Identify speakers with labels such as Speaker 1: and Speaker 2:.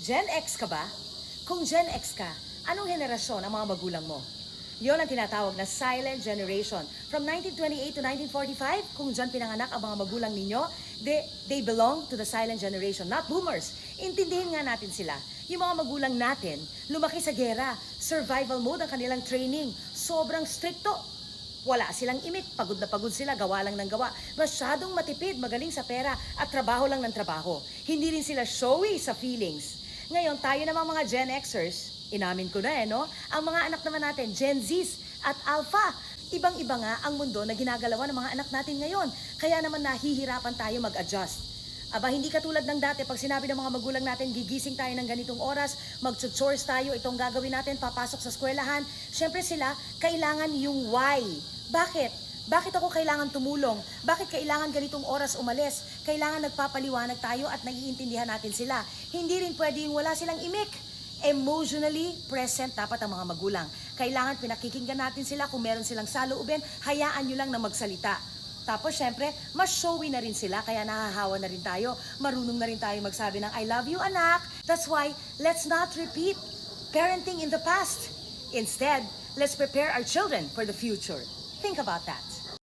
Speaker 1: Gen X ka ba? Kung Gen X ka, anong henerasyon ang mga magulang mo? Yon ang tinatawag na silent generation. From 1928 to 1945, kung dyan pinanganak ang mga magulang ninyo, they belong to the silent generation, not boomers. Intindihin nga natin sila. Yung mga magulang natin, lumaki sa gera, survival mode ang kanilang training, sobrang stricto. Wala silang imik, pagod na pagod sila, gawa lang ng gawa. Masyadong matipid, magaling sa pera at trabaho lang ng trabaho. Hindi rin sila showy sa feelings. Ngayon, tayo namang mga Gen Xers, inamin ko na no? Ang mga anak naman natin, Gen Zs at Alpha. Ibang-iba nga ang mundo na ginagalawan ng mga anak natin ngayon. Kaya naman nahihirapan tayo mag-adjust. Aba, hindi katulad ng dati, pag sinabi ng mga magulang natin, gigising tayo ng ganitong oras, mag-chores tayo, itong gagawin natin, papasok sa eskwelahan. Siyempre sila, kailangan yung why. Bakit? Bakit ako kailangan tumulong? Bakit kailangan ganitong oras umalis? Kailangan nagpapaliwanag tayo at naiintindihan natin sila. Hindi rin pwede yung wala silang imik. Emotionally present dapat ang mga magulang. Kailangan pinakikinggan natin sila. Kung meron silang saloobin, hayaan nyo lang na magsalita. Tapos syempre, mas showy na rin sila, kaya nahahawa na rin tayo. Marunong na rin tayo magsabi ng I love you, anak. That's why, let's not repeat parenting in the past. Instead, let's prepare our children for the future. Think about that.